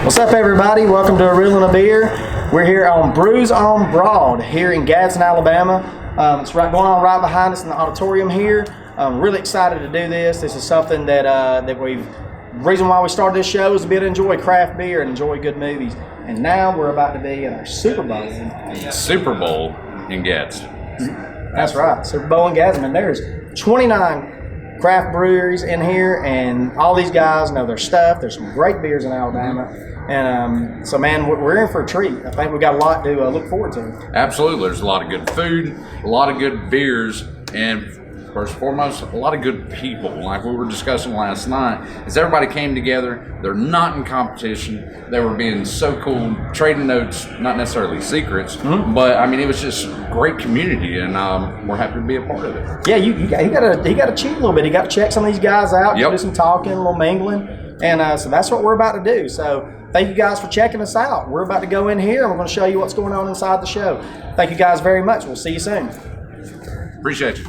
What's up, everybody? Welcome to A Reel and a Beer. We're here on Brews on Broad here in Gadsden, Alabama. It's going on right behind us in the auditorium here. I'm really excited to do this. This is something that the reason why we started this show is to be able to enjoy craft beer and enjoy good movies. And now we're about to be in our Super Bowl. Super Bowl in Gadsden. That's right, Super Bowl in Gadsden. And there's 29 craft breweries in here, and all these guys know their stuff. There's some great beers in Alabama. And so, man, we're in for a treat. I think we've got a lot to look forward to. Absolutely. There's a lot of good food, a lot of good beers, and first and foremost, a lot of good people. Like we were discussing last night, as everybody came together, they're not in competition. They were being so cool, trading notes, not necessarily secrets, but I mean, it was just great community, and we're happy to be a part of it. Yeah, he got to cheat a little bit. He got to check some of these guys out, do some talking, a little mingling, and so that's what we're about to do. So thank you guys for checking us out. We're about to go in here, and we're going to show you what's going on inside the show. Thank you guys very much. We'll see you soon. Appreciate you.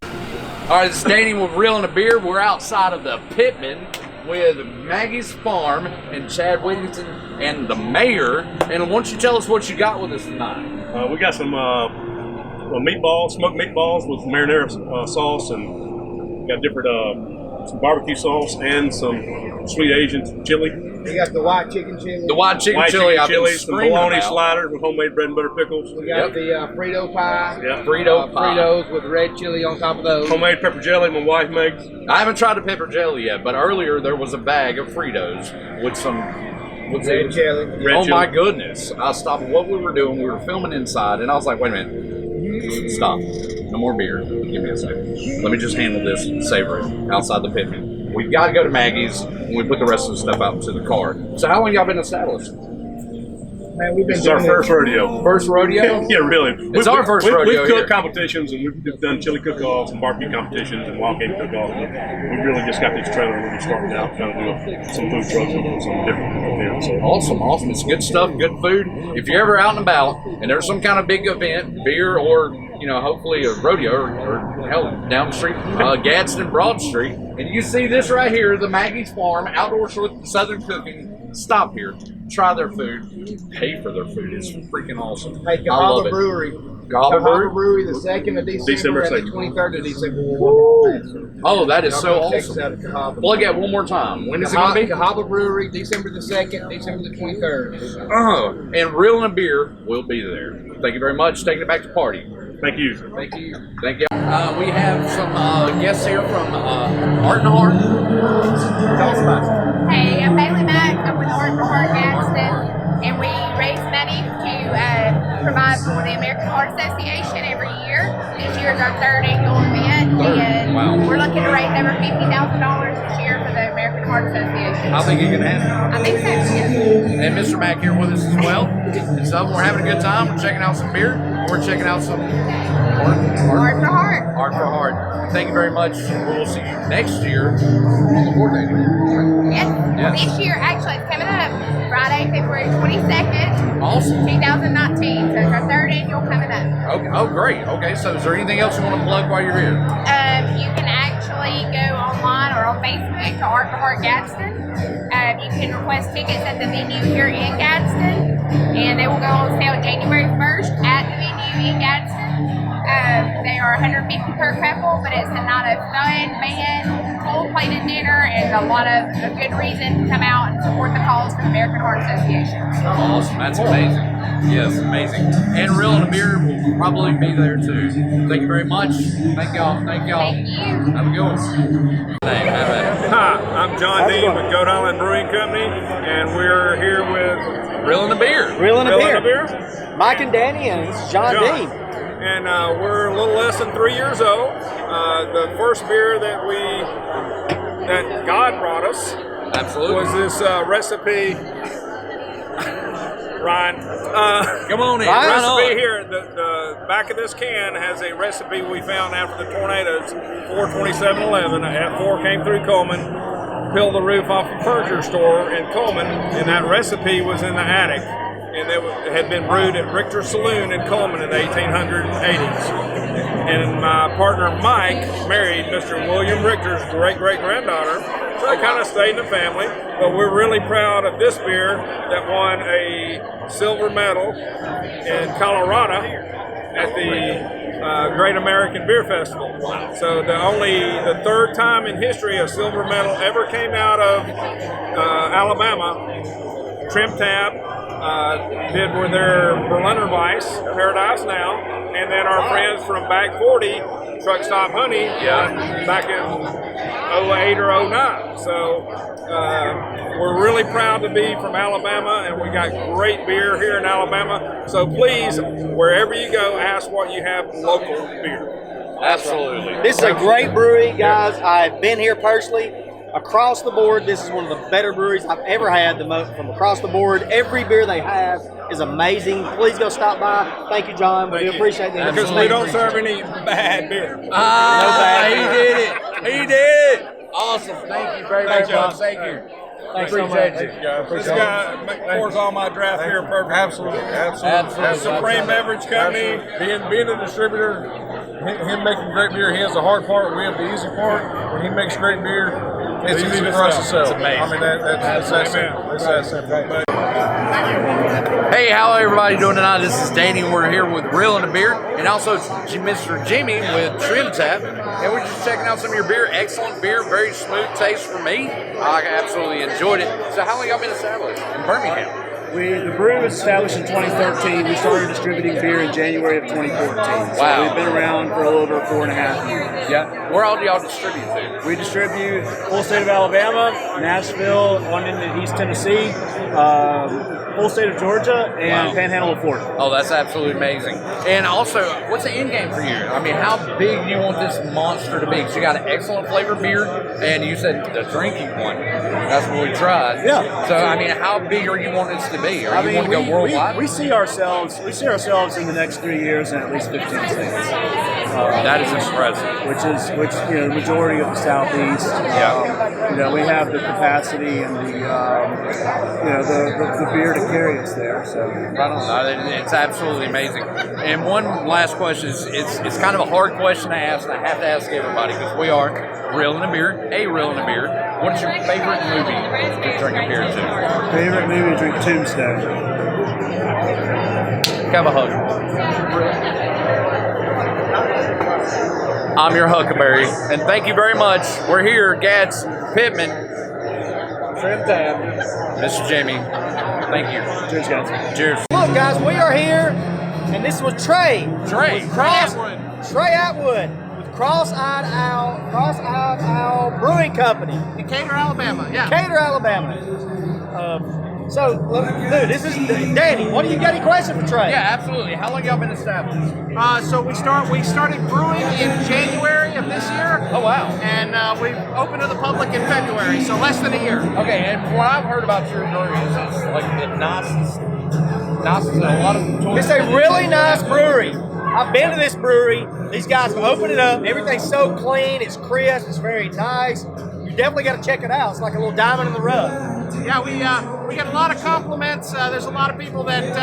All right, this is Danny with Reel and a Beer. We're outside of the Pittman with Maggies Farm and Chad Whittington and the mayor. And why don't you tell us what you got with us tonight? We got some meatballs, smoked meatballs with marinara sauce, and got different some barbecue sauce and some sweet Asian chili. We got the white chicken chili. The white chicken chili. Some bologna sliders with homemade bread and butter pickles. We got the Frito pie. Yeah. Frito pie. Fritos with red chili on top of those. Homemade pepper jelly my wife makes. I haven't tried the pepper jelly yet, but earlier there was a bag of Fritos with some Red chili. My goodness. I stopped what we were doing. We were filming inside, and I was like, wait a minute. Stop. No more beer. Give me a second. Let me just handle this and savor it outside the Pittman. We've got to go to Maggie's when we put the rest of the stuff out into the car. So how long y'all been established? Man, we've been This is our first rodeo. First rodeo? Yeah, really. It's our first rodeo We've cooked here. competitions, and we've done chili cook-offs and barbecue competitions and wild game cook-offs. We really just got this trailer really starting out, trying to do some food trucks and some different events. So. Awesome. It's good stuff, good food. If you're ever out and about and there's some kind of big event, beer or, hopefully a rodeo or hell, down the street, Gadsden Broad Street, and you see this right here, the Maggies Farm, outdoor Southern cooking, stop here, try their food, pay for their food. It's freaking awesome. Hey, Tallulah Brewery. Tallulah Brewery, the 2nd of December and the 23rd of December. Oh, that is so awesome. Plug Plug that one more time. When is it going to be? Tallulah Brewery, December the 2nd, December the 23rd. Oh, and Reel and a Beer will be there. Thank you very much. Taking it back to party. Thank you. Thank you. Thank you. We have some guests here from Heart and Heart. Tell us about it. Hey, I'm Bailey Mack. I'm with Heart for Heart Gadsden, and we raise money to provide for the American Heart Association every year. This year is our third annual event, and we're looking to raise over $50,000 this year for the American Heart Association. I think you can handle I think so, yes. it. And Mr. Mack here with us as well. And so we're having a good time. We're checking out some beer. We're checking out some Heart for Heart. Heart for Heart. Thank you very much. We'll see you next year on the 4th annual. Yes. This year, actually, it's coming up Friday, February 22nd. Awesome. 2019. So it's our third annual coming up. Okay. Oh, great. Okay, so is there anything else you want to plug while you're here? You can actually go online or on Facebook to Heart for Heart Gadsden. You can request tickets at the venue here in Gadsden, and they will go on sale January 1st at the venue in Gadsden. They are $150 per couple, but it's a night of fun, band, full plated dinner, and a lot of a good reason to come out and support the cause for the American Heart Association. Awesome. That's amazing. Yes, amazing. And Reel and a Beer will probably be there too. Thank you very much. Thank y'all. Thank you. Have a good one. Hi, I'm John Dean with Goat Island Brewing Company, and we're here with Reel and a Beer. Reel and a Reel and Beer. Mike and Danny, and this is John Dean. And we're a little less than 3 years old. The first beer that God brought us Absolutely. was this recipe. Ryan, Come on in. recipe Right on. here. The back of this can has a recipe we found after the tornadoes. 42711 at 4 came through Coleman, peeled the roof off a furniture store in Coleman, and that recipe was in the attic. And it had been brewed at Richter's Saloon in Coleman in the 1880s. And my partner Mike married Mr. William Richter's great-great-granddaughter, So it kind of stayed in the family. But we're really proud of this beer that won a silver medal in Colorado at the Great American Beer Festival. So the third time in history a silver medal ever came out of Alabama. Trim Tab did with their Berliner Weiss, Paradise Now, and then our friends from Back 40, Truck Stop Honey, back in 08 or 09. So we're really proud to be from Alabama, and we got great beer here in Alabama. So please, wherever you go, ask what you have local beer. Absolutely. This is a great brewery, guys. I've been here personally. Across the board, this is one of the better breweries I've ever had. From across the board, every beer they have is amazing. Please go stop by. Thank you, John. We appreciate the Because we don't serve any bad beer. He did it. He did it. Awesome. Thank you very much. Thank you. Thanks so much. This guy pours all my draft beer perfect. Absolutely. Supreme Beverage Company. Being a distributor, him making great beer, he has the hard part, we have the easy part. When he makes great beer, it's easy for us to sell. It's amazing. I mean, that's that simple. It's that simple. Hey, how everybody doing tonight? This is Danny, and we're here with Real and a Beer, and also Mr. Jimmy with Trim Tap, and we're just checking out some of your beer. Excellent beer, very smooth taste for me. I absolutely enjoyed it. So how long y'all been established in Birmingham? The brewery was established in 2013. We started distributing beer in January of 2014. So Wow. we've been around for a little over 4.5 years. Yeah. Where all do y'all distribute to? We distribute full state of Alabama, Nashville, one into East Tennessee, full state of Georgia, and Panhandle of Florida. Oh, that's absolutely amazing. And also, what's the end game for you? I mean, how big do you want this monster to be? Because you got an excellent flavored beer, and you said the drinking one. That's what we tried. Yeah. So, I mean, how big are you wanting this to be? Or you want to go worldwide? we see ourselves in the next 3 years in at least 15 states. That is impressive. Which the majority of the southeast. We have the capacity and the beer to carry us there. So Right on. It's absolutely amazing. And one last question is it's kind of a hard question to ask, and I have to ask everybody because we are Real and a Beer, Real and a Beer. What is your favorite movie to drink a beer to? Favorite movie to drink Tombstone. Have a hug. I'm your Huckleberry, and thank you very much. We're here, Gads Pittman, Trim Tab, Mr. Jamie. Thank you. Cheers, guys. Cheers. Look, guys, we are here, and this was Trey. Trey Atwood with Cross-Eyed Owl Brewing Company. In Decatur, Alabama. Yeah. Decatur, Alabama. Dude, this is Danny. What do you got? Any question for Trey? Yeah, absolutely. How long y'all been established? So we started brewing in January of this year. Oh, wow. And we opened to the public in February, so less than a year. Okay, and what I've heard about your brewery is it's like the nicest and a lot of choice. It's a really nice brewery. I've been to this brewery. These guys have opened it up. Everything's so clean. It's crisp. It's very nice. You definitely got to check it out. It's like a little diamond in the rough. Yeah, we get a lot of compliments. There's a lot of people that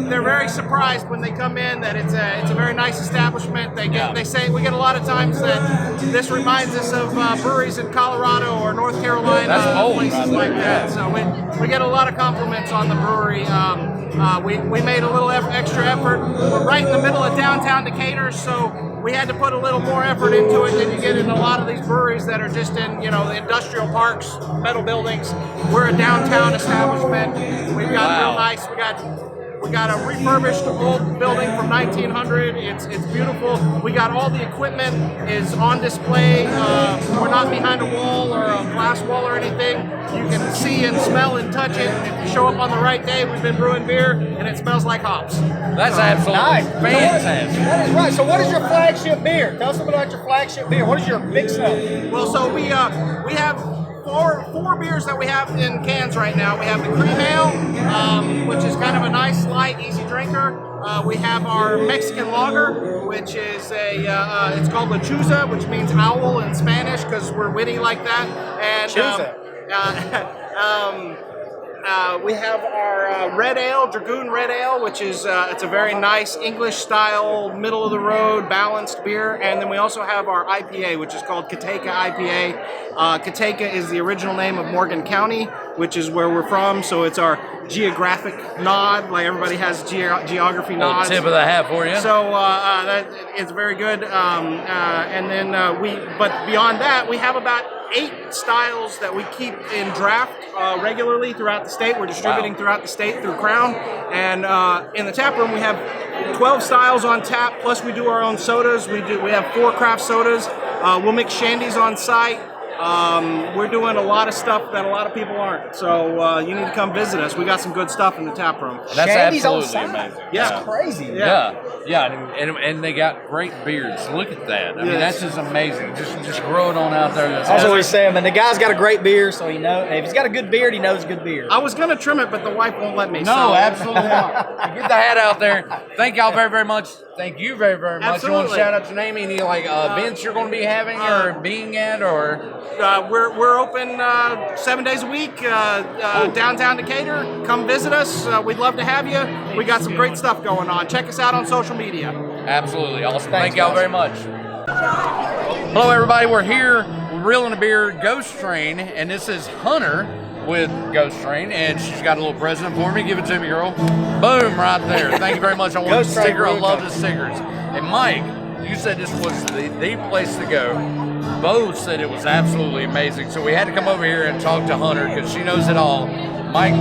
they're very surprised when they come in that it's a very nice establishment. They say we get a lot of times that this reminds us of breweries in Colorado or North Carolina, That's places like that. So we get a lot of compliments on the brewery. We made a little extra effort. We're right in the middle of downtown Decatur, so we had to put a little more effort into it than you get in a lot of these breweries that are just in, the industrial parks, metal buildings. We're a downtown establishment. We've got real nice. We got a refurbished old building from 1900. It's beautiful. We got all the equipment is on display. We're not behind a wall or a glass wall or anything. You can see and smell and touch it. If you show up on the right day, we've been brewing beer and it smells like hops. That's absolutely Nice. fantastic. That is right. So what is your flagship beer? Tell us a little bit about your flagship beer. What is your big sell? Well, so we have four beers that we have in cans right now. We have the Cream Ale, which is kind of a nice, light, easy drinker. We have our Mexican Lager, which is it's called Lechuza, which means owl in Spanish because we're witty like that. And We have our Red Ale, Dragoon Red Ale, which is it's a very nice English style, middle of the road, balanced beer. And then we also have our IPA, which is called Kateka IPA. Kateka is the original name of Morgan County, which is where we're from. So it's our geographic nod, like everybody has geography nods. Tip of the hat for you. So that it's very good. And then but beyond that, we have about 8 styles that we keep in draft regularly throughout the state. We're distributing throughout the state through Crown. And in the tap room, we have 12 styles on tap, plus we do our own sodas. We have 4 craft sodas. We'll mix shandies on site. We're doing a lot of stuff that a lot of people aren't. So you need to come visit us. We got some good stuff in the tap room. That's Shandy's on absolutely site? amazing. Yeah. That's crazy. And they got great beards. Look at that. I mean, that's just amazing. Just growing on out there. That's I was always saying, man, the guy's got a great beard, so if he's got a good beard, he knows good beard. I was going to trim it, but the wife won't let me. No, absolutely not. Get the hat out there. Thank y'all very, very much. Thank you very, very much. You want to Absolutely. shout out your name? Any events you're going to be having or being at, or? We're open 7 days a week, downtown Decatur. Come visit us. We'd love to have you. We got some great stuff going on. Check us out on social media. Absolutely. Awesome. Thank y'all very much. Hello, everybody. We're here. We're reeling a beer, Ghost Train, and this is Hunter with Ghost Train, and she's got a little present for me. Give it to me, girl. Boom, right there. Thank you very much. I want the Ghost Train sticker. I Brew love the Company. stickers. And Mike, you said this was the place to go. Both said it was absolutely amazing. So we had to come over here and talk to Hunter because she knows it all. Mike,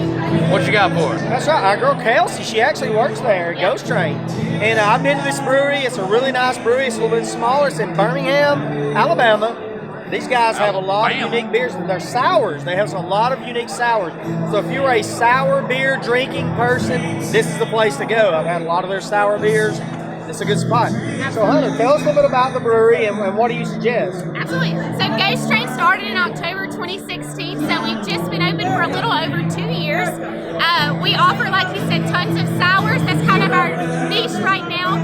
what you got for her? That's right. Our girl Kelsey, she actually works there at Ghost Train. And I've been to this brewery. It's a really nice brewery. It's a little bit smaller. It's in Birmingham, Alabama. These guys have a lot of unique beers. They're sours. They have a lot of unique sours. So if you're a sour beer drinking person, this is the place to go. I've had a lot of their sour beers. It's a good spot. So Hunter, tell us a little bit about the brewery and what do you suggest? Absolutely. So Ghost Train started in October 2016, so we've just been open for a little over 2 years. We offer, like you said, tons of sours. That's kind of our niche right now.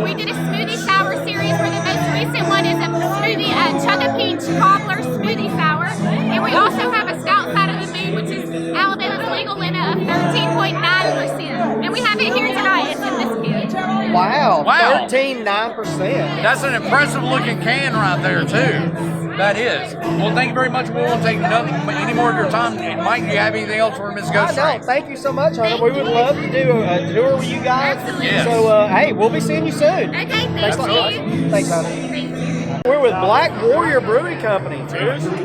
We did a smoothie sour series where the most recent one is a smoothie, Chug a Peach Cobbler Smoothie Sour. And we also have a stout side of the moon, which is Alabama's legal limit of 13.9%. And we have it here tonight. It's in this can. Wow. Wow. 13.9%. That's an impressive looking can right there, too. That is. Well, thank you very much. We won't take any more of your time. And Mike, do you have anything else for Miss Ghost Train? Thank you so much, Hunter. We would love to do a tour with you guys. Yes. So, hey, we'll be seeing you soon. Okay, Thanks a lot. you. Thanks, Hunter. Thank you. We're with Black Warrior Brewery Company.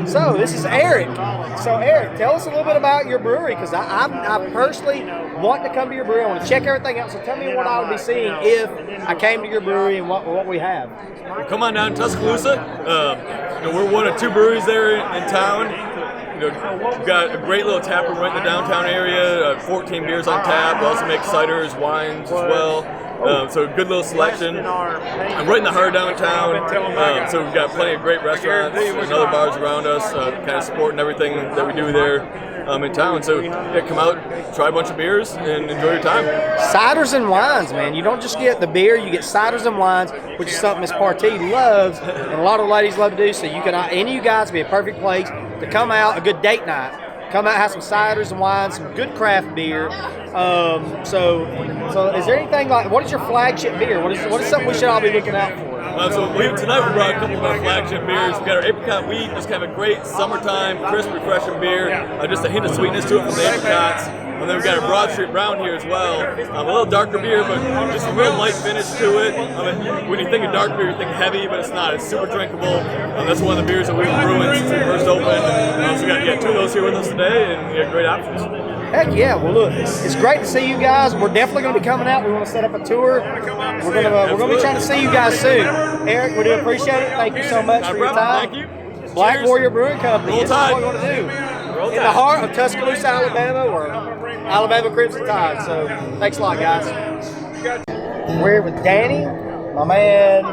So this is Eric. So Eric, tell us a little bit about your brewery, because I personally want to come to your brewery. I want to check everything out. So tell me what I would be seeing if I came to your brewery and what we have. Come on down to Tuscaloosa. We're one of 2 breweries there in town. We've got a great little tap room right in the downtown area. 14 beers on tap. We also make ciders, wines as well. So a good little selection. I'm right in the heart of downtown. So we've got plenty of great restaurants and other bars around us, kind of supporting everything that we do there in town. So yeah, come out, try a bunch of beers, and enjoy your time. Ciders and wines, man. You don't just get the beer, you get ciders and wines, which is something Miss Partee loves, and a lot of ladies love to do. So you can, any of you guys, be a perfect place to come out, a good date night. Come out, have some ciders and wines, some good craft beer. So is there anything like, what is your flagship beer? What is something we should all be looking out for? Tonight we brought a couple of our flagship beers. We got our apricot wheat, just kind of a great summertime, crisp, refreshing beer. Just a hint of sweetness to it from the apricots. And then we've got a Broad Street Brown here as well. A little darker beer, but just a real light finish to it. When you think of dark beer, you think heavy, but it's not. It's super drinkable. That's one of the beers that we've been brewing since we first opened. So we got 2 of those here with us today, and great options. Heck yeah! Well, look, it's great to see you guys. We're definitely going to be coming out. We want to set up a tour. We're going to be trying to see you guys soon. Eric, we do appreciate it. Thank you so much for your time. Thank you. Black Cheers. Warrior Brewing Company. Roll This is Tide. what we want to do. In the heart of Tuscaloosa, Alabama, or Alabama Crimson Tide. So, thanks a lot, guys. We're here with Danny, my man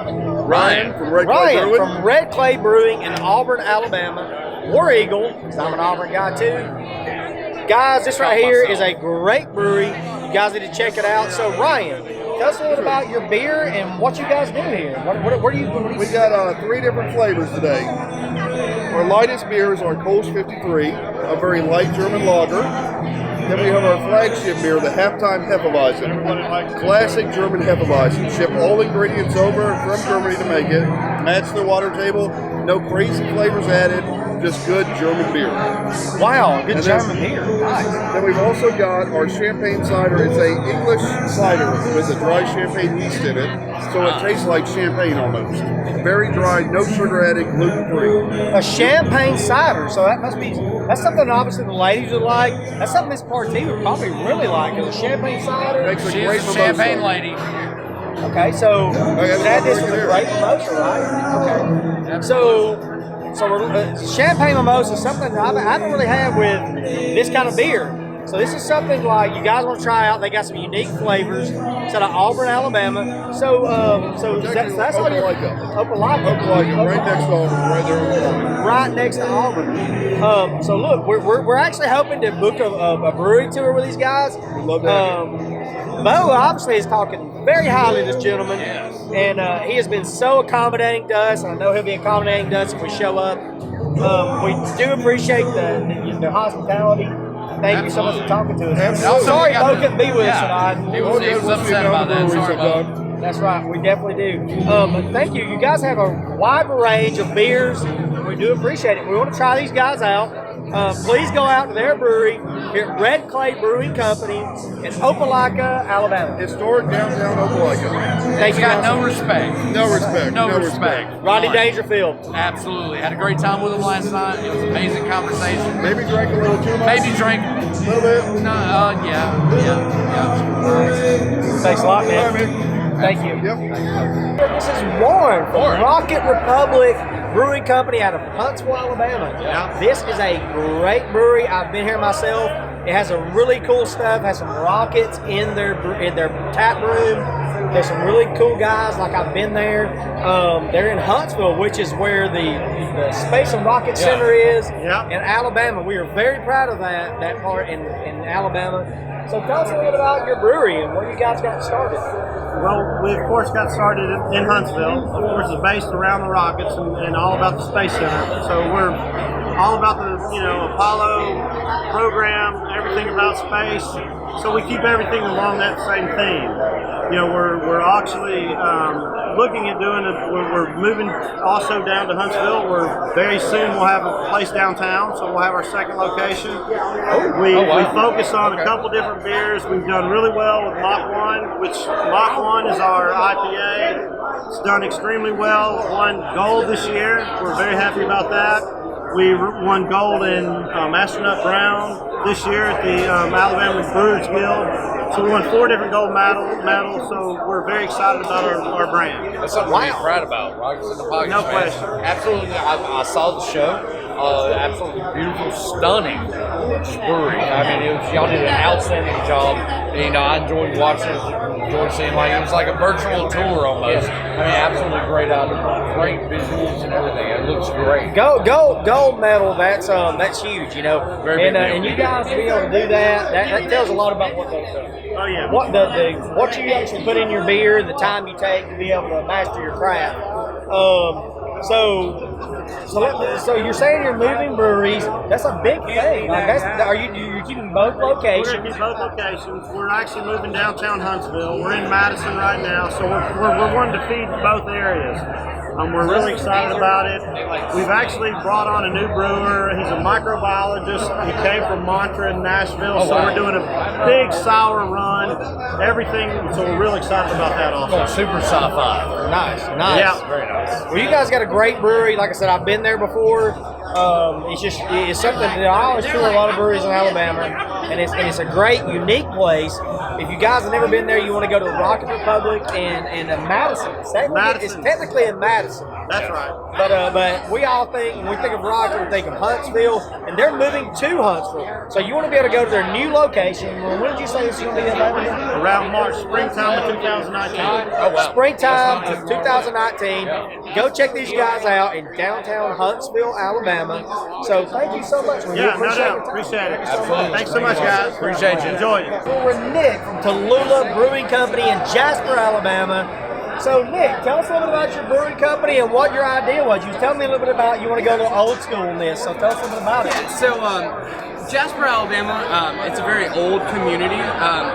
Ryan from Red Clay Brewing. from Red Clay Brewing in Auburn, Alabama. War Eagle, because I'm an Auburn guy too. Guys, this right here is a great brewery. You guys need to check it out. So, Ryan, tell us a little bit about your beer and what you guys do here. What do you? We got 3 different flavors today. Our lightest beer is our Kolsch 53, a very light German lager. Then we have our flagship beer, the Halftime Hefeweizen. Classic German Hefeweizen. Ship all ingredients over from Germany to make it. Match the water table. No crazy flavors added. Just good German beer. Wow, good German beer. Nice. Then we've also got our champagne cider. It's a English cider with a dry champagne yeast in it, so it tastes like champagne almost. Very dry, no sugar added, gluten-free. A champagne cider, so that's something obviously the ladies would like. That's something this party would probably really like, because a champagne cider. Makes a She's great a champagne mimosa. lady. Okay, so that is a great mimosa, right? Okay. So champagne mimosa is something I haven't really had with this kind of beer. So this is something like you guys want to try out. They got some unique flavors. It's out of Auburn, Alabama. So that's all you Opelika, right next to Auburn, right there on the corner. Right next to Auburn. So look, we're actually hoping to book a brewery tour with these guys. Love that. Bo obviously is talking very highly of this gentleman, and he has been so accommodating to us, and I know he'll be accommodating to us if we show up. We do appreciate the hospitality. Thank you so much for talking to us. Absolutely. Sorry Bo couldn't be with us tonight. He was upset about that. Sorry, Bo. That's right, we definitely do. But thank you. You guys have a wide range of beers. We do appreciate it. We want to try these guys out. Please go out to their brewery here at Red Clay Brewing Company in Opelika, Alabama. Historic downtown Opelika. Thank you. Got no respect. No respect. No respect. Rodney Dangerfield. Absolutely. Had a great time with him last night. It was an amazing conversation. Maybe drank a little too much. Maybe drank. A little bit. No, yeah. Thanks a lot, man. All right, man. Thank you. Yep. This is Warren from Rocket Republic Brewing Company out of Huntsville, Alabama. Yeah. This is a great brewery. I've been here myself. It has a really cool stuff. Has some rockets in their tap room. There's some really cool guys. Like I've been there. They're in Huntsville, which is where the Space and Rocket Center is in Alabama. We are very proud of that part in Alabama. So tell us a little bit about your brewery and where you guys got started. Well, we of course got started in Huntsville. Of course, it's based around the rockets and all about the Space Center. So we're all about the Apollo program, everything about space. So we keep everything along that same theme. We're actually looking at doing it. We're moving also down to Huntsville. Very soon we'll have a place downtown, so we'll have our second location. We focus on a couple different beers. We've done really well with Mach 1, which Mach 1 is our IPA. It's done extremely well. Won gold this year. We're very happy about that. We won gold in Astronaut Brown this year at the Alabama Brewers Guild. So we won 4 different gold medals, so we're very excited about our brand. That's something to be proud about. Rockets in the Pocket. No question. Absolutely. I saw the show. Absolutely beautiful, stunning brewery. I mean, y'all did an outstanding job. And, I enjoyed watching it, enjoyed seeing it was like a virtual tour almost. I mean, absolutely great item, great visuals and everything. It looks great. Gold medal. That's huge. Very big deal. And you guys to be able to do that tells a lot about what you actually put in your beer, the time you take to be able to master your craft. So you're saying you're moving breweries. That's a big thing. Are you keeping both locations? We're going to keep both locations. We're actually moving downtown Huntsville. We're in Madison right now, so we're wanting to feed both areas. We're really excited about it. We've actually brought on a new brewer. He's a microbiologist. He came from Monterey and Nashville, we're doing a big sour run, everything. So we're really excited about that also. Super sci-fi. Nice. Yeah. Very nice. Well, you guys got a great brewery. Like I said, I've been there before. It's something that I always tour a lot of breweries in Alabama, and it's a great, unique place. If you guys have never been there, you want to go to the Rocket Republic in Madison. It's technically in Madison. That's right. But we all think, when we think of Rocket, we think of Huntsville, and they're moving to Huntsville. So you want to be able to go to their new location. When did you say this is going to be available? Around March, springtime of 2019. Springtime of 2019. Go check these guys out in downtown Huntsville, Alabama. So thank you so much. No doubt. Appreciate it. Absolutely. Thanks so much, guys. Appreciate you. Enjoy it. We're with Nick from Tallulah Brewing Company in Jasper, Alabama. So Nick, tell us a little bit about your brewing company and what your idea was. You tell me a little bit about, you want to go a little old school in this, so tell us a little bit about it. So Jasper, Alabama, it's a very old community.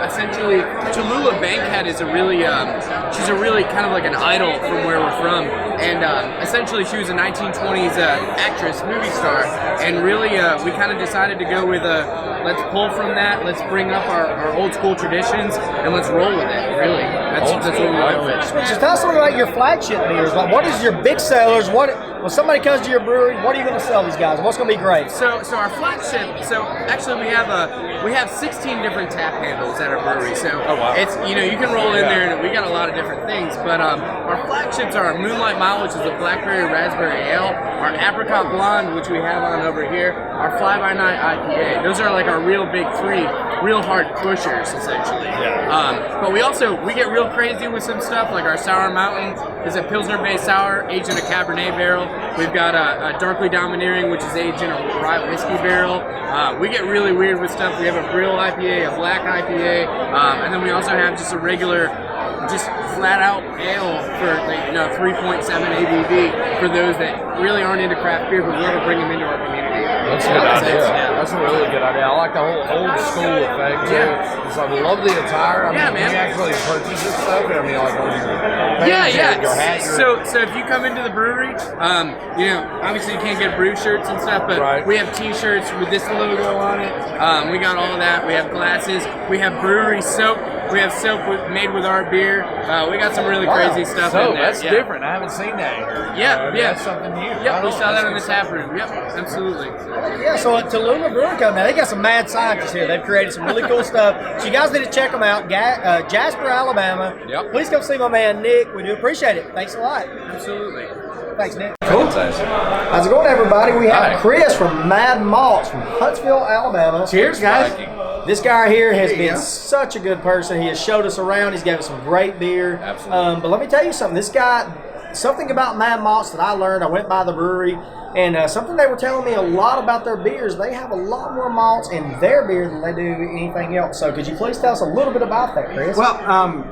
Essentially, Tallulah Bankhead is she's a really kind of like an idol from where we're from. And essentially, she was a 1920s actress, movie star. And really, we kind of decided to go with let's pull from that, let's bring up our old school traditions, and let's roll with it, really. That's what we went with. So tell us a little about your flagship beers. Like, what is your big sellers? When somebody comes to your brewery, what are you going to sell these guys? What's going to be great? So our flagship. So actually, we have 16 different tap handles at our brewery. So it's you can roll in there, and we got a lot of different things. But our flagships are our Moonlight Mile, which is a blackberry raspberry ale, our Apricot Blonde, which we have on over here, our Fly By Night IPA. Those are like our real big three, real hard pushers essentially. But we get real crazy with some stuff. Like our Sour Mountain is a Pilsner-based sour aged in a Cabernet barrel. We've got a Darkly Domineering, which is aged in a rye whiskey barrel. We get really weird with stuff. We have a Brill IPA, a Black IPA, and then we also have just a regular, just flat out ale for 3.7 ABV for those that really aren't into craft beer, but we want to bring them into our community. That's a good idea. That's a really good idea. I like the whole old school effect too. So I love the attire. I mean, you actually purchase this stuff. I mean, like on your hat. So if you come into the brewery, obviously you can't get brew shirts and stuff, but we have T-shirts with this logo on it. We got all of that. We have glasses. We have brewery soap. We have soap made with our beer. We got some really crazy stuff in there. That's different. I haven't seen that. That's something new. Yep, we sell that in the tap room. Yep, absolutely. Yeah, so at Tallulah Brewing Company, they got some mad scientists here. They've created some really cool stuff. So you guys need to check them out. Jasper, Alabama. Yep. Please come see my man Nick. We do appreciate it. Thanks a lot. Absolutely. Thanks, Nick. Cool. How's it going, everybody? We have Chris from Mad Maltz from Huntsville, Alabama. Cheers, guys. This guy here has been such a good person. He has showed us around. He's given us some great beer. Absolutely. But let me tell you something. This guy, something about Mad Maltz that I learned. I went by the brewery, and something they were telling me a lot about their beers. They have a lot more malts in their beer than they do anything else. So could you please tell us a little bit about that, Chris? Well,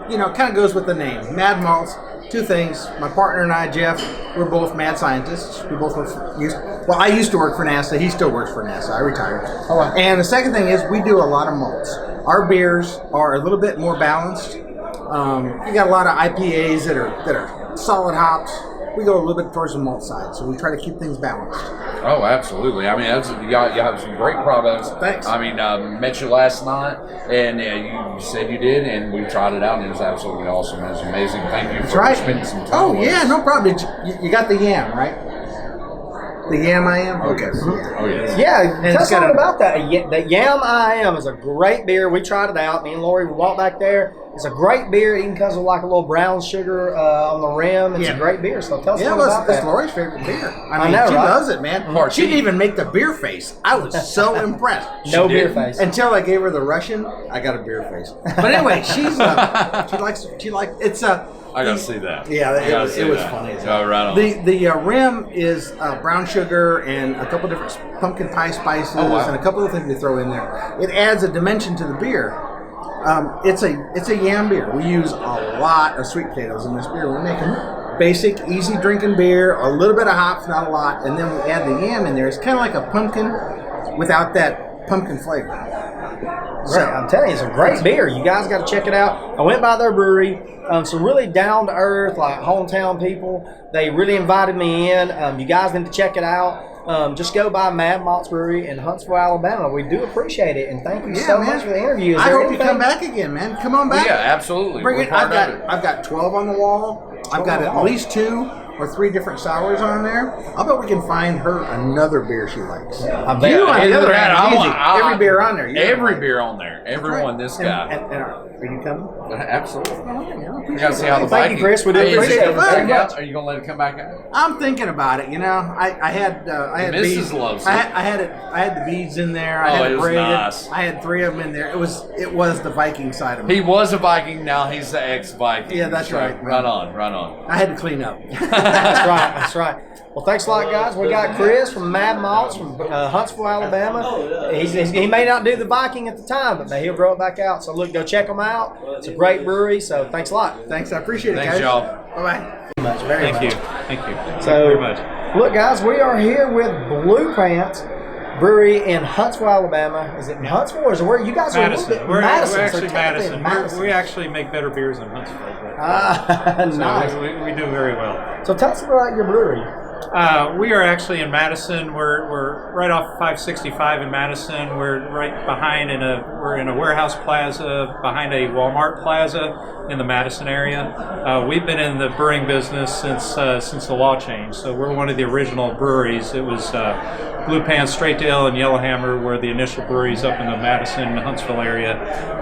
it kind of goes with the name. Mad Maltz. Two things. My partner and I, Jeff, we're both mad scientists. We both I used to work for NASA. He still works for NASA. I retired. Oh, wow. And the second thing is we do a lot of malts. Our beers are a little bit more balanced. We got a lot of IPAs that are solid hops. We go a little bit towards the malt side, so we try to keep things balanced. Oh, absolutely. I mean, you have some great products. Thanks. I mean, met you last night, and you said you did, and we tried it out, and it was absolutely awesome. It was amazing. Thank you for spending some time with us. No problem. You got the yam, right? The yam I am? Okay. Oh, yes. Yeah, tell us something about that. The Yam I Am is a great beer. We tried it out. Me and Lori, we walked back there. It's a great beer. It even comes with like a little brown sugar on the rim. It's a great beer. So tell us something about that. It's Lori's favorite beer. I know, she right? loves it, man. She didn't even make the beer face. I was so impressed. No beer face. Until I gave her the Russian, I got a beer face. But anyway, she likes it's I gotta see that. Yeah, it was funny. Oh, right on. The rim is brown sugar and a couple different pumpkin pie spices and a couple of things we throw in there. It adds a dimension to the beer. It's a yam beer. We use a lot of sweet potatoes in this beer. We're making basic, easy drinking beer, a little bit of hops, not a lot, and then we add the yam in there. It's kind of like a pumpkin without that pumpkin flavor. Right, I'm telling you, it's a great beer. You guys got to check it out. I went by their brewery. Some really down to earth, like hometown people. They really invited me in. You guys need to check it out. Just go by Mad Maltz Brewery in Huntsville, Alabama. We do appreciate it, and thank you so much for the interview. I hope you come back again, man. Come on back. Yeah, absolutely. Bring it. I've got 12 on the wall. I've got at least 2 or 3 different sours on there. I'll bet we can find her another beer she likes. I bet. You, on the other hand, every beer on there. Every beer on there. Everyone, this guy. And are you coming? Absolutely. We got to see how the Thank you, Chris. We do appreciate it. Are you going to let it come back out? I'm thinking about it. I had Mrs. beads. loves it. I had the beads in there. I had it was braided. nice. I had 3 of them in there. It was the Viking side of me. He was a Viking. Now he's the ex-Viking. Yeah, that's right. Right on. I had to clean up. That's right. Well, thanks a lot, guys. We got Chris from Mad Maltz from Huntsville, Alabama. He may not do the Viking at the time, but he'll grow it back out. So, look, go check them out. It's a great brewery, so thanks a lot. Thanks, I appreciate it, Thanks, guys. y'all. Bye-bye. Thank you. So, very much. Look, guys, we are here with Blue Pants. brewery in Huntsville, Alabama. Is it in Huntsville or is it where you guys are? Madison. We're Madison. actually So Madison. Madison. We actually make better beers than Huntsville. Nice. So we do very well. So tell us about your brewery. We are actually in Madison. We're right off 565 in Madison. We're right behind we're in a warehouse plaza behind a Walmart plaza in the Madison area. We've been in the brewing business since the law changed. So we're one of the original breweries. It was Blue Pants, Straight Ale, and Yellowhammer were the initial breweries up in the Madison, Huntsville area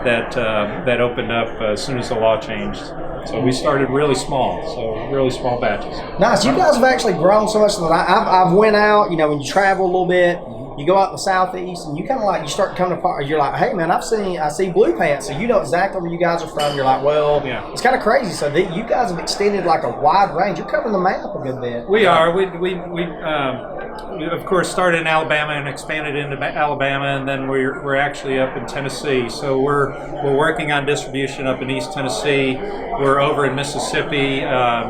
that opened up as soon as the law changed. So we started really small, so really small batches. Nice. You guys have actually grown so much that I've went out, when you travel a little bit, you go out in the southeast and you kind of like, you start coming apart, you're like, hey man, I see Blue Pants, so you know exactly where you guys are from. You're like, well, yeah. It's kind of crazy. So you guys have extended like a wide range. You're covering the map a good bit. We are. We of course started in Alabama and expanded into Alabama, and then we're actually up in Tennessee. So we're working on distribution up in East Tennessee. We're over in Mississippi,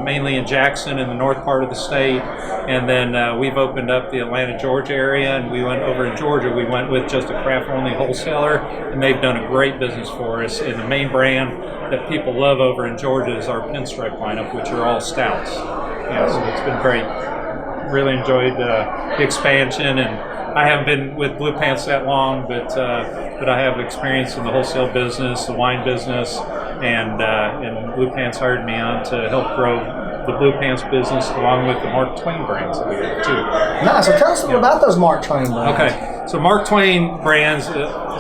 mainly in Jackson in the north part of the state, and then we've opened up the Atlanta, Georgia area, and we went over in Georgia. We went with just a craft-only wholesaler, and they've done a great business for us. And the main brand that people love over in Georgia is our Pinstripe lineup, which are all stouts. Yeah, so it's been great. Really enjoyed the expansion, and I haven't been with Blue Pants that long, but I have experience in the wholesale business, the wine business, and Blue Pants hired me on to help grow the Blue Pants business along with the Mark Twain brands that we have too. Nice. So tell us about those Mark Twain brands. Okay, so Mark Twain brands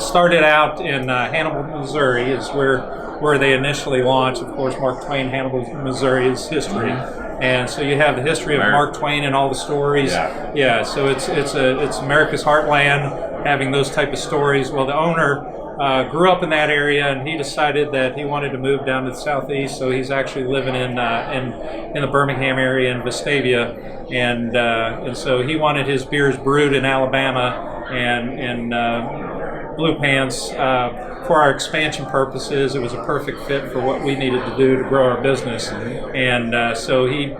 started out in Hannibal, Missouri, is where they initially launched. Of course, Mark Twain, Hannibal, Missouri is history. And so you have the history of Mark Twain and all the stories. Yeah. So it's America's heartland, having those type of stories. Well, the owner grew up in that area, and he decided that he wanted to move down to the southeast. So he's actually living in the Birmingham area in Vestavia, and so he wanted his beers brewed in Alabama, and Blue Pants. For our expansion purposes, it was a perfect fit for what we needed to do to grow our business. And so he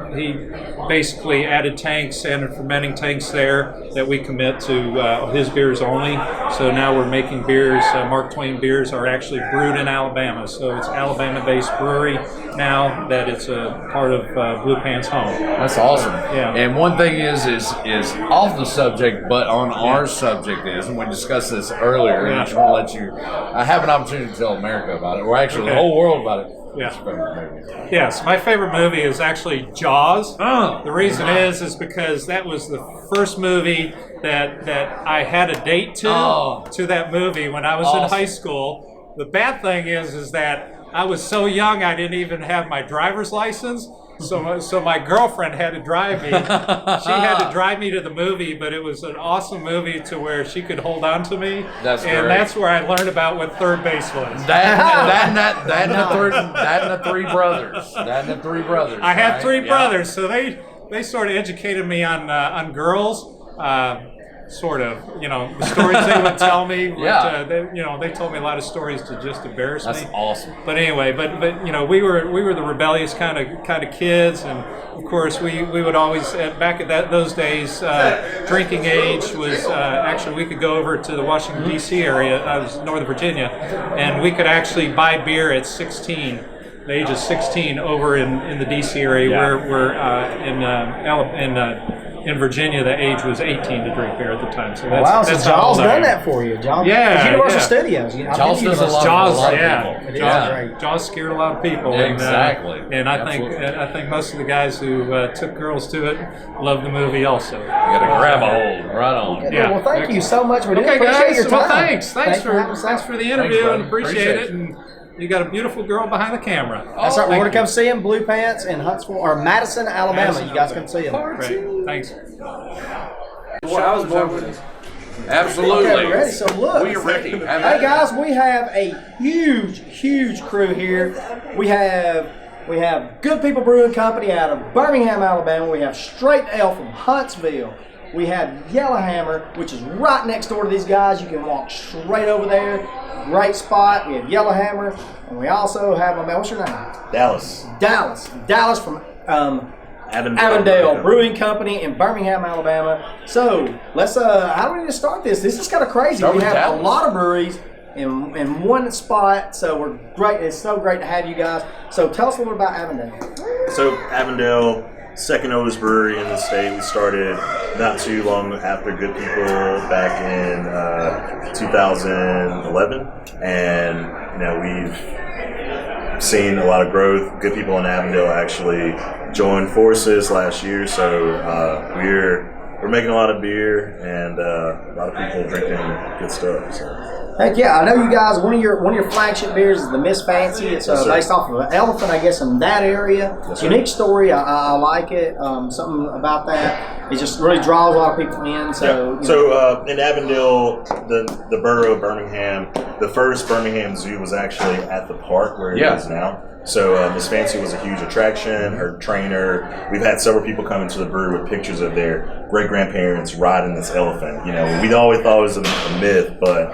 basically added tanks and fermenting tanks there that we commit to his beers only. So now we're making beers. Mark Twain beers are actually brewed in Alabama. So it's Alabama-based brewery now that it's a part of Blue Pants home. That's awesome. Yeah. And one thing is off the subject, but on our subject is, and we discussed this earlier, and I just want to let you have an opportunity to tell America about it, or actually the whole world about it. Yeah. Yes, my favorite movie is actually Jaws. The reason is because that was the first movie that I had a date to that movie when I was in high school. The bad thing is that I was so young I didn't even have my driver's license. So my girlfriend had to drive me. She had to drive me to the movie, but it was an awesome movie to where she could hold on to me. That's and great. That's where I learned about what third base was. That and the three brothers. I had three brothers, so they sort of educated me on girls. Sort of, the stories they would tell me. They told me a lot of stories to just embarrass me. That's awesome. But anyway, but we were the rebellious kind of kids, and of course we would always back at those days. Drinking age was actually we could go over to the Washington D.C. area. I was Northern Virginia, and we could actually buy beer at 16. The age of 16 over in the D.C. area, where in Virginia, the age was 18 to drink beer at the time. So that's so Jaws done that for you, Jaws. Yeah, Universal Studios. Jaws does a lot of people. Jaws scared a lot of people. Exactly. And I think most of the guys who took girls to it loved the movie also. You got to grab a hold. Right on. Okay, well, thank you so much for doing it. Appreciate Guys. Your time. Well, thanks for the interview, thanks, and appreciate it. And you got a beautiful girl behind the camera. That's right. We're going to come see him, Blue Pants, in Huntsville or Madison, Alabama. You guys come see him. Great. Thanks. I was born with this. Absolutely. Okay, we're ready. So look. We are ready. Hey guys, we have a huge crew here. We have Good People Brewing Company out of Birmingham, Alabama. We have Straight Ale from Huntsville. We have Yellowhammer, which is right next door to these guys. You can walk straight over there. Great spot. We have Yellowhammer, and we also have what's your name? Dallas. Dallas from Avondale Brewing Company in Birmingham, Alabama. So let's how do we need to start this? This is kind of crazy. We have a lot of breweries in one spot, so we're great. It's so great to have you guys. So tell us a little about Avondale. So Avondale, second oldest brewery in the state. We started not too long after Good People back in 2011, and we've seen a lot of growth. Good People in Avondale actually joined forces last year, so we're making a lot of beer and a lot of people drinking good stuff. So. Heck yeah, I know you guys. One of your flagship beers is the Miss Fancy. It's based off of an elephant, I guess, in that area. Unique story. I like it. Something about that. It just really draws a lot of people in. So, in Avondale, the borough of Birmingham, the first Birmingham Zoo was actually at the park where it is now. So Miss Fancy was a huge attraction. Her trainer. We've had several people come into the brewery with pictures of their great grandparents riding this elephant. We always thought it was a myth, but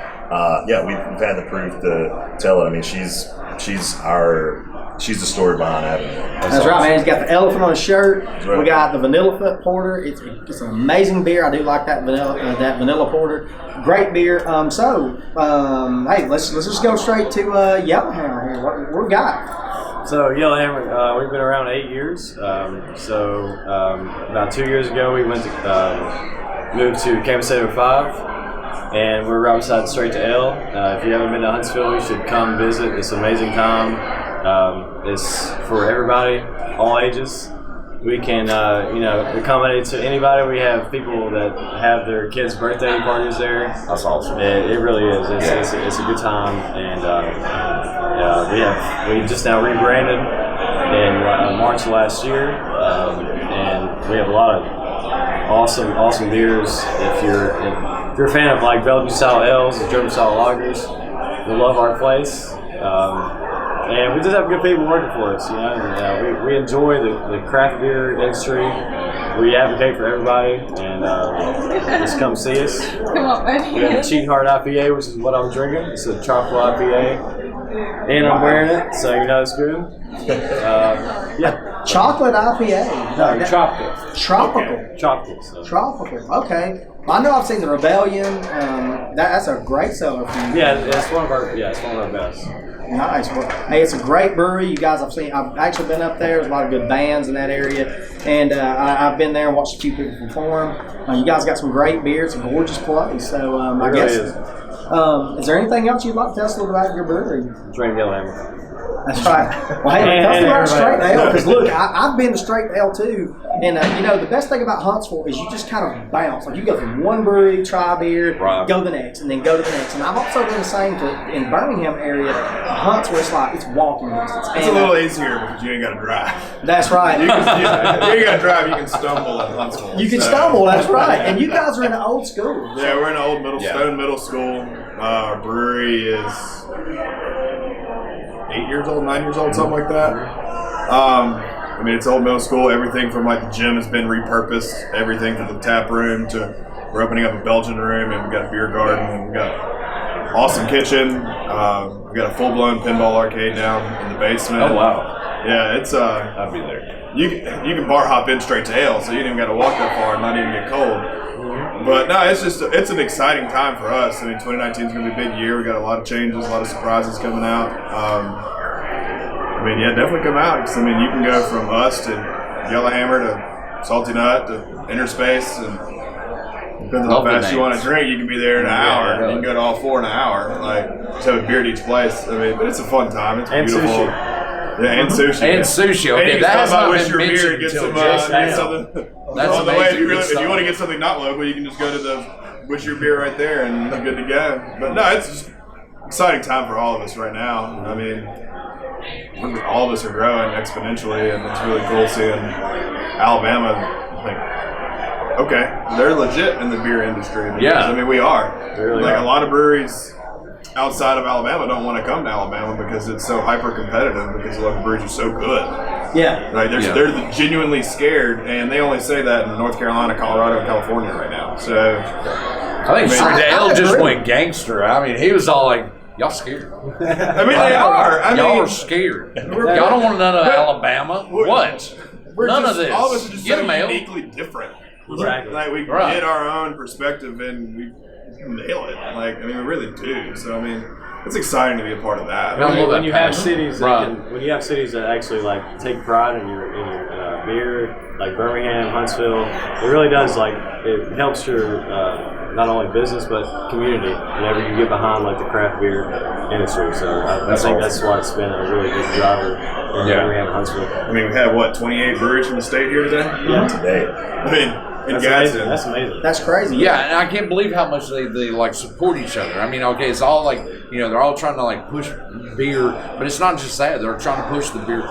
we've had the proof to tell it. I mean, she's the story behind Avondale. That's right, man. He's got the elephant on his shirt. Right. We got the Vanilla Foot Porter. It's an amazing beer. I do like that vanilla porter. Great beer. Hey, let's just go straight to Yellowhammer here. What we got? So Yellowhammer, we've been around 8 years. About 2 years ago, we moved to Campus 805, and we're right beside Straight to Ale. If you haven't been to Huntsville, you should come visit. It's an amazing time. It's for everybody, all ages. We can, accommodate to anybody. We have people that have their kids' birthday parties there. That's awesome. It really is. It's a good time, and we just now rebranded in March last year, and we have a lot of awesome beers. If you're a fan of like Belgian style ales and German style lagers, you'll love our place. And we just have good people working for us, we enjoy the craft beer industry. We advocate for everybody, and just come see us. Come on, buddy. We have the Cheating Heart IPA, which is what I'm drinking. It's a tropical IPA, and I'm wearing it, so it's good. Chocolate IPA. No, tropical. Tropical. Tropical. So. Tropical. Okay. I know I've seen the Rebellion. That's a great seller for you. It's one of our best. Nice. Well, hey, it's a great brewery. You guys, I've actually been up there. There's a lot of good bands in that area, and I've been there and watched a few people perform. You guys got some great beer. It's a gorgeous place. So I guess. Is there anything else you'd like to tell us a little about your brewery? Drink Yellowhammer. That's right. Well, hey, tell us about straight ale, because look, I've been to straight ale too, and the best thing about Huntsville is you just kind of bounce. Like you go from one brewery, try a beer, go to the next, and then go to the next. And I've also done the same in Birmingham area, Huntsville. It's walking distance. It's a little easier because you ain't got to drive. That's right. You ain't got to drive. You can stumble at Huntsville. You can stumble. That's right. And you guys are in an old school. Yeah, we're in an old Stone Middle School. Our brewery is 8 years old, 9 years old, something like that. It's old middle school. Everything from like the gym has been repurposed. Everything from the tap room to we're opening up a Belgian room, and we've got a beer garden, and we've got awesome kitchen. We've got a full-blown pinball arcade down in the basement. Oh wow! Yeah, it's I'll be there. You can bar hop in straight to ale, so you didn't even got to walk that far and not even get cold. But no, it's an exciting time for us. 2019 is going to be a big year. We got a lot of changes, a lot of surprises coming out. Definitely come out. Because, you can go from us to Yellowhammer to Salty Nut to Interspace, and depending on how fast you want to drink, you can be there in an hour. Really. You can go to all four in an hour. Just have a beer at each place. But it's a fun time. It's beautiful. Sushi. Yeah, and sushi. And sushi. Okay, and that's not been been mentioned until just now. Something. That's amazing. If you want to get something not local, you can just go to the Wish Your Beer right there, and you're good to go. But no, it's just exciting time for all of us right now. All of us are growing exponentially, and it's really cool seeing Alabama. They're legit in the beer industry. Because, we are. Really a lot of breweries outside of Alabama don't want to come to Alabama because it's so hyper competitive, because the local breweries are so good. Yeah. They're genuinely scared, and they only say that in North Carolina, Colorado, and California right now. So I think Dale just went gangster. He was all like, y'all scared. They are. Y'all are scared. Y'all don't want none of Alabama. What? None of this. All of us are just Get so a mail. uniquely different. Exactly. Like we get our own perspective and we nail it. Like I mean, we really do. So I mean, it's exciting to be a part of that. When you have cities that actually like take pride in your beer, like Birmingham, Huntsville, it really does it helps your not only business but community whenever you get behind like the craft beer industry. So I think that's why it's been a really good driver in Birmingham and Huntsville. I mean, we have 28 breweries from the state here today. Yeah, today. I mean, in Gadsden. That's amazing. That's crazy. Yeah, and I can't believe how much they like support each other. I mean, okay, it's all like they're all trying to like push beer, but it's not just that. They're trying to push the beer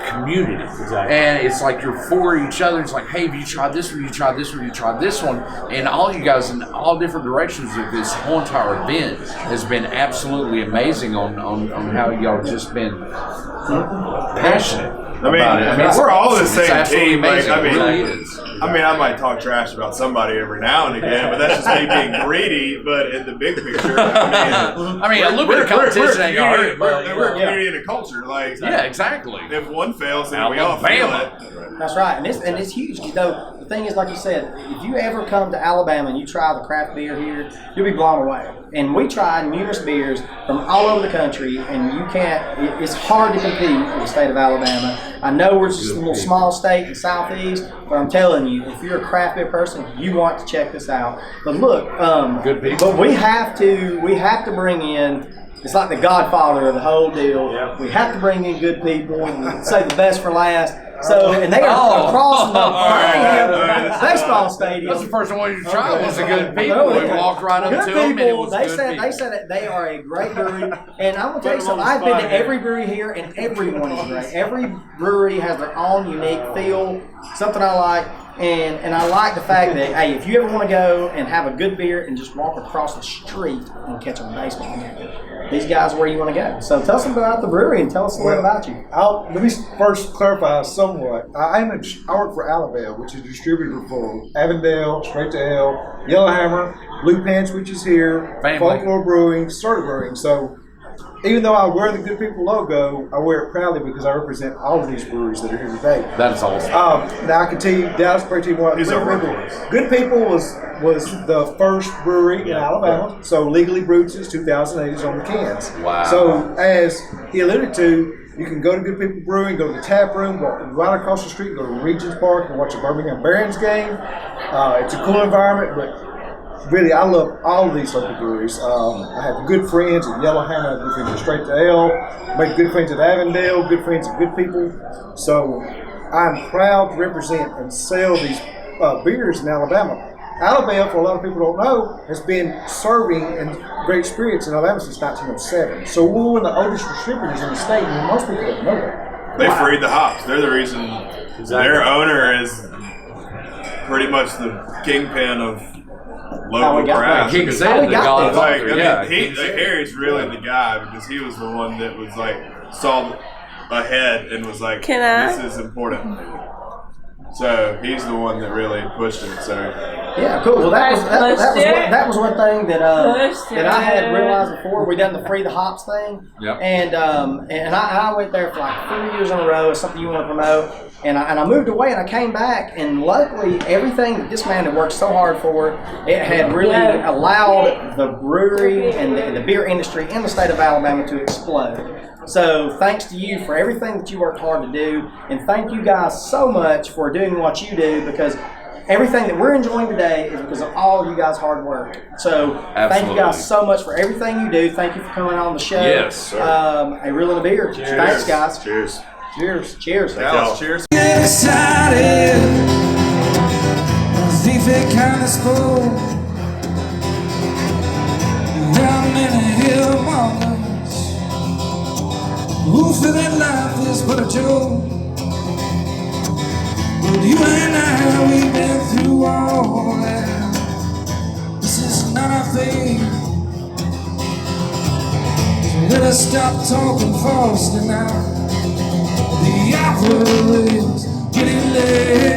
community. Exactly. And it's like you're for each other. It's like, hey, have you tried this one? You tried this one? You tried this one? And all you guys in all different directions of this whole entire event has been absolutely amazing on how y'all just been passionate. I mean, we're all the same team. Amazing. Like, I mean, it really is. I mean, I might talk trash about somebody every now and again, but that's just me being greedy. But in the big picture, I mean, a little bit of competition ain't gonna hurt. We're a community and a culture. Like, yeah, exactly. If one fails, then we all fail it. That's right, and it's huge. Though the thing is, like you said, if you ever come to Alabama and you try the craft beer here, you'll be blown away. And we tried numerous beers from all over the country, and you can't. It's hard to compete in the state of Alabama. I know we're just a little small state in the southeast, but I'm telling you, if you're a craft beer person, you want to check this out. But look, good people. But we have to bring in. It's like the Godfather of the whole deal. Yeah. We have to bring in good people and save the best for last. So, and they are across the baseball stadium. That's the first one you tried was the good people. We walked right up to them and it was they good said people. They said that they are a great brewery. And I'm going to tell you something. I've been to every brewery here and everyone is great. Every brewery has their own unique feel, something I like. And I like the fact that, hey, if you ever want to go and have a good beer and just walk across the street and catch a baseball game, these guys are where you want to go. So tell us about the brewery and tell us a little about you. Let me first clarify somewhat. I work for Alabama, which is a distributor for Avondale, Straight to Ale, Yellowhammer, Blue Pants, which is here, Folklore Brewing, Starter Brewing. So even though I wear the Good People logo, I wear it proudly because I represent all of these breweries that are here today. That is awesome. Now I can tell you, Dallas Brewery Team what Good People was the first brewery in Alabama, so legally brewed since 2008 is on the cans. Wow. So as he alluded to, you can go to Good People Brewing, go to the tap room, walk right across the street, go to Regents Park and watch a Birmingham Barons game. It's a cool environment, but really, I love all of these local breweries. I have good friends at Yellowhammer, good friends at Straight to Ale, make good friends at Avondale, good friends at Good People. So I'm proud to represent and sell these beers in Alabama. Alabama, for a lot of people don't know, has been serving and great experience in Alabama since 1907. So we're one of the oldest distributors in the state, and most people don't know that. They freed the hops. They're the reason. Exactly. Their owner is pretty much the kingpin of local craft. King said the Godfather. Harry's really the guy because he was the one that was saw ahead and was like, this is important. So he's the one that really pushed it. So yeah, cool. Well, that was one thing that I had realized before. We done the free the hops thing. Yep. And I went there for like 3 years in a row. It's something you want to promote. And I moved away and I came back, and luckily everything that this man had worked so hard for, it had really allowed the brewery and the beer industry in the state of Alabama to explode. So thanks to you for everything that you worked hard to do, and thank you guys so much for doing what you do, because everything that we're enjoying today is because of all of you guys' hard work. So thank you guys so much for everything you do. Thank you for coming on the show. Yes, sir. A Reel and a Beer. Cheers. Thanks, guys. Cheers. Cheers. Cheers. Dallas, cheers. Get excited, as if it kind of spoke. Down many hill walkers who feel that life is but a joke. But you and I, we've been through all that. This is not our thing. So let us stop talking false now. The opera is getting late.